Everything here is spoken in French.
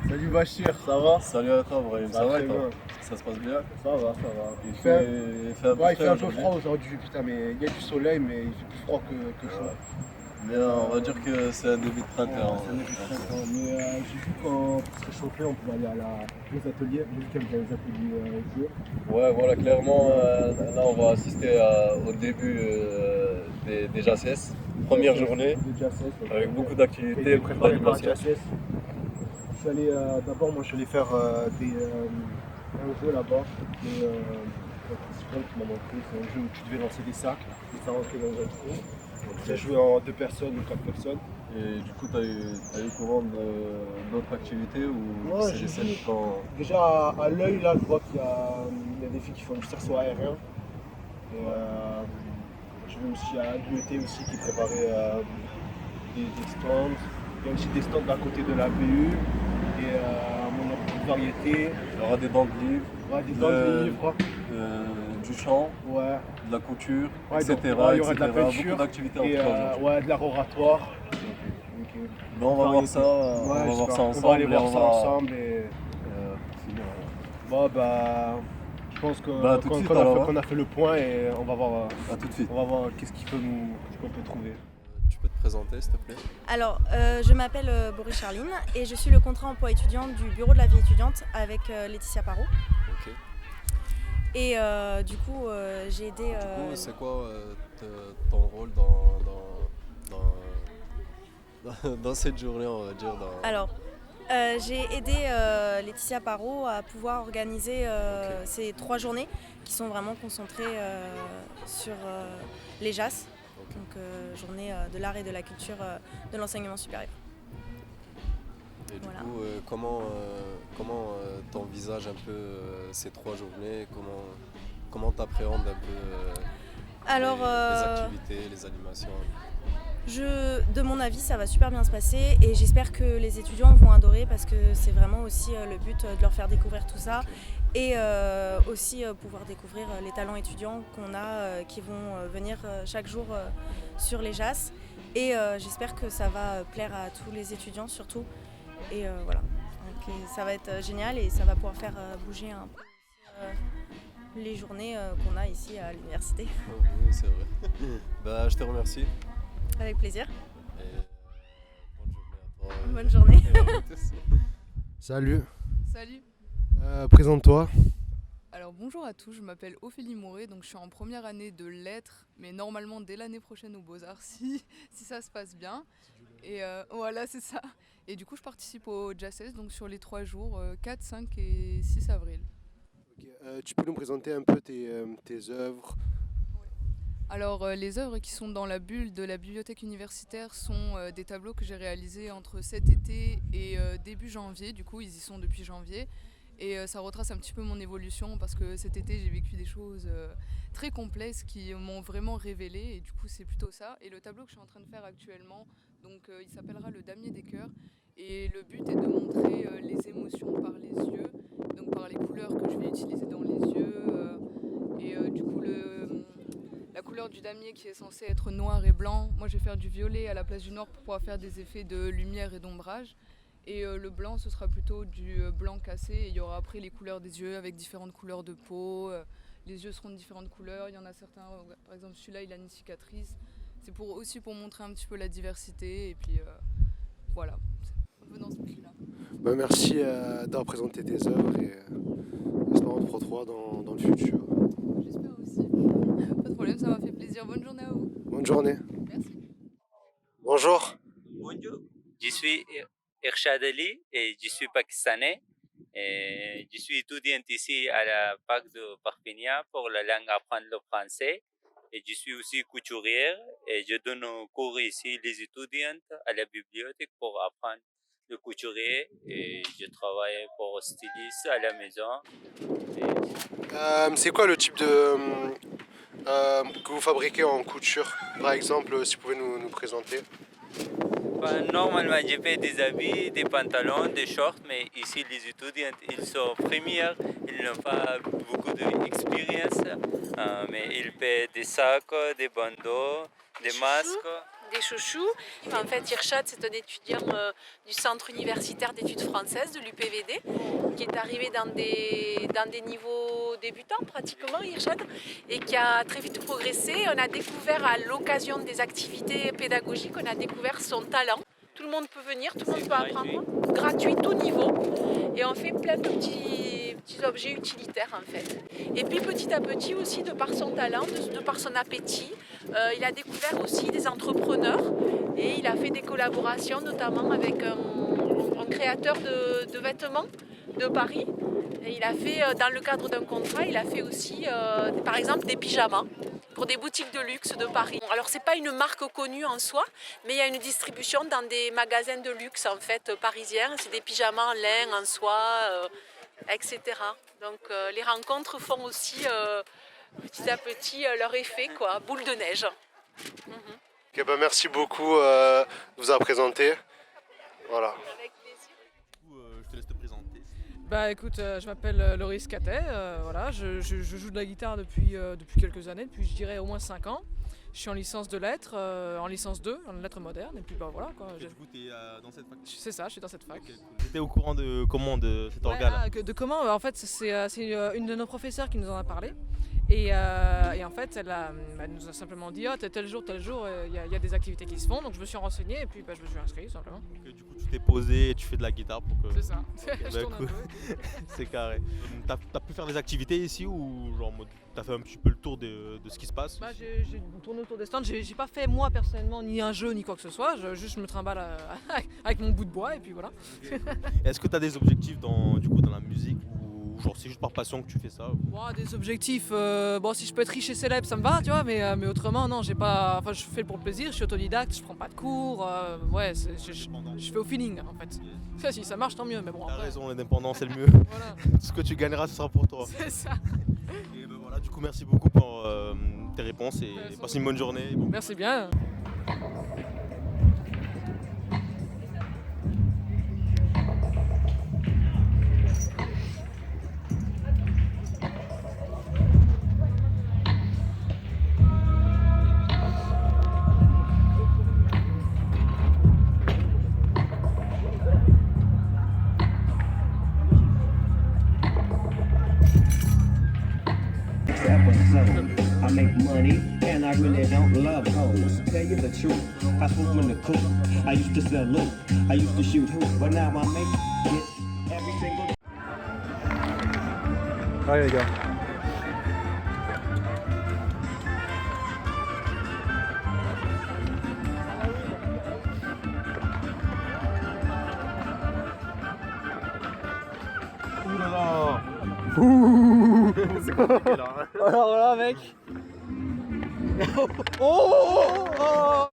Salut Bachir, ça va? Salut à toi, Brahim. Ça va très et toi? bien. Ça se passe bien? Ça va, ça va. Il Il fait, fait un peu ouais, il fait frais un peu aujourd'hui. froid aujourd'hui, putain, mais il y a du soleil, mais il fait plus froid que chaud. Mais on va dire que c'est un début de printemps. C'est un début de printemps. Mais j'ai vu quand pour se réchauffer, on pouvait aller aux ateliers. J'ai vu qu'il y avait des ateliers jeux. Ouais, voilà, clairement, là on va assister au début des JACES. Première journée, De Jazz avec beaucoup qui a d'activités, été beaucoup préparé par d'animation. Jazz. Je suis allé d'abord, moi je suis allé faire un jeu là-bas. Un participant qui m'a montré, c'est un jeu où tu devais lancer des sacs et ça rentrait dans un trou. J'ai joué en 2 personnes ou 4 personnes. Et du coup, t'as eu commande d'autres activités ou Ouais, c'est j'ai les seules vu. quand... Déjà à l'œil là, je vois qu'il y a des filles qui font du cerceau aérien. Et, j'ai vu aussi à l'UET aussi qui préparait des stands. Il y a aussi des stands à côté de la BU. Et on a beaucoup de variétés. Il y aura des bandes de livres, Ouais, des stands de livres. du chant, Ouais. de la couture, Ouais, etc. donc, ouais, il y aura de la etc. peinture Beaucoup d'activités en et tout cas aujourd'hui. ouais, de l'art oratoire. Ok. Mais on va voir ça, on va voir ça ensemble. On va aller et voir on ça va, ensemble et pour finir, bon bah je pense que Bah, tout de suite, qu'on alors, qu'on a fait le point et on va voir à tout de suite. qu'est-ce qu'on peut trouver. Tu peux te présenter s'il te plaît? Alors, je m'appelle Boris Charline et je suis le contrat emploi étudiant du bureau de la vie étudiante avec Laetitia Parot. Ok. Et du coup, j'ai aidé. Du coup, c'est quoi ton rôle dans cette journée, on va dire Alors, j'ai aidé Laetitia Parot à pouvoir organiser ces 3 journées qui sont vraiment concentrées sur les JAS, Ok. donc journée de l'art et de la culture de l'enseignement supérieur. Et du Voilà. coup, comment t'envisages un peu ces 3 journées? Comment t'appréhendes un peu Alors, les activités, les animations? de mon avis, ça va super bien se passer et j'espère que les étudiants vont adorer parce que c'est vraiment aussi le but de leur faire découvrir tout ça et aussi pouvoir découvrir les talents étudiants qu'on a qui vont venir chaque jour sur les JAS et j'espère que ça va plaire à tous les étudiants surtout et voilà. Donc, ça va être génial et ça va pouvoir faire bouger un peu les journées qu'on a ici à l'université. Oui, c'est vrai. Bah, je te remercie. Avec plaisir. Et Bonne journée. Et à tous. Salut, Salut. présente-toi. Alors bonjour à tous, je m'appelle Ophélie Mouré, donc je suis en première année de lettres, mais normalement dès l'année prochaine aux Beaux-Arts si ça se passe bien. Et voilà, c'est ça. Et du coup je participe au JACES donc sur les 3 jours, 4, 5 et 6 avril. Ok, tu peux nous présenter un peu tes œuvres? Alors les œuvres qui sont dans la bulle de la bibliothèque universitaire sont des tableaux que j'ai réalisés entre cet été et début janvier, du coup ils y sont depuis janvier. Et ça retrace un petit peu mon évolution parce que cet été j'ai vécu des choses très complexes qui m'ont vraiment révélé et du coup c'est plutôt ça. Et le tableau que je suis en train de faire actuellement, donc il s'appellera le damier des cœurs et le but est de montrer les émotions par les yeux, donc par les couleurs que je vais utiliser dans les yeux et du coup la couleur du damier qui est censée être noir et blanc, moi je vais faire du violet à la place du noir pour pouvoir faire des effets de lumière et d'ombrage. Et le blanc, ce sera plutôt du blanc cassé. Et il y aura après les couleurs des yeux avec différentes couleurs de peau. Les yeux seront de différentes couleurs. Il y en a certains, par exemple celui-là, il a une cicatrice. C'est aussi pour montrer un petit peu la diversité. Et puis voilà, c'est un peu dans ce but-là. Bah, merci d'avoir présenté tes œuvres et j'espère on te retrouve dans le futur. J'espère aussi. Pas de problème, ça m'a fait plaisir. Bonne journée à vous. Bonne journée. Merci. Bonjour. Bonjour, je suis Irshad Ali et je suis pakistanais. Et je suis étudiant ici à la fac de Perpignan pour la langue apprendre le français. Et je suis aussi couturière et je donne cours ici les étudiantes à la bibliothèque pour apprendre le couturier. Et je travaille pour styliste à la maison. C'est quoi le type de que vous fabriquez en couture? Par exemple, si vous pouvez nous présenter. Normalement, je fais des habits, des pantalons, des shorts, mais ici, les étudiants, ils sont premiers, ils n'ont pas beaucoup d'expérience, mais ils paient des sacs, des bandeaux, des masques. Des chouchous. En fait, Irshad, c'est un étudiant du Centre universitaire d'études françaises de l'UPVD qui est arrivé dans des niveaux débutants pratiquement, Irshad, et qui a très vite progressé. On a découvert à l'occasion des activités pédagogiques, on a découvert son talent. Tout le monde peut venir, tout le monde peut apprendre, gratuit, tout niveau. Et on fait plein de petits objets utilitaires en fait. Et puis petit à petit aussi, de par son talent, de par son appétit, il a découvert aussi des entrepreneurs et il a fait des collaborations notamment avec un créateur de vêtements de Paris. Et il a fait, dans le cadre d'un contrat, il a fait aussi par exemple des pyjamas pour des boutiques de luxe de Paris. Alors c'est pas une marque connue en soi, mais il y a une distribution dans des magasins de luxe en fait parisiens. C'est des pyjamas en lin, en soie, etc. Donc les rencontres font aussi petit à petit leur effet, quoi, boule de neige. Ok, bah merci beaucoup de vous avoir présenté. Voilà. Avec plaisir. Je te laisse te présenter. Bah écoute, je m'appelle Loris Catet, voilà, je joue de la guitare depuis quelques années, depuis je dirais au moins 5 ans. Je suis en licence de lettres, en licence 2, en lettres modernes, et puis bah voilà quoi. Et du coup, tu es dans cette fac. C'est ça, je suis dans cette fac. Okay, cool. T'étais au courant de comment de cet organe? De comment? En fait, c'est une de nos professeurs qui nous en a parlé. Et en fait, elle nous a simplement dit tel jour, il y a des activités qui se font. Donc je me suis renseigné et puis je me suis inscrit simplement. Okay, du coup, tu t'es posé et tu fais de la guitare pour que. C'est ça. Okay, Je tourne un peu. C'est carré. T'as pu faire des activités ici ou genre t'as fait un petit peu le tour de ce qui se passe? J'ai tourné autour des stands. J'ai pas fait moi personnellement ni un jeu ni quoi que ce soit. Je me trimballe avec mon bout de bois et puis voilà. Okay. Est-ce que tu as des objectifs dans la musique ou genre c'est juste par passion que tu fais ça? Des objectifs, si je peux être riche et célèbre ça me va, tu vois, mais autrement non, j'ai pas, enfin je fais pour le plaisir, je suis autodidacte, je prends pas de cours, je fais au feeling en fait. Ça, si ça marche tant mieux, mais bon. T'as après... raison, l'indépendance c'est le mieux. Voilà. Ce que tu gagneras ce sera pour toi. C'est ça. Et ben voilà, du coup merci beaucoup pour tes réponses et passe une bonne journée. Bon. Merci bien. I make money and I really don't love hoes. Tell you the truth, I smoke when the cook. I used to sell loot, I used to shoot hoop, but now I make it every single. Allez les gars. Ouh là là. Ouh. C'est compliqué là. Alors là mec. Oh, oh, oh.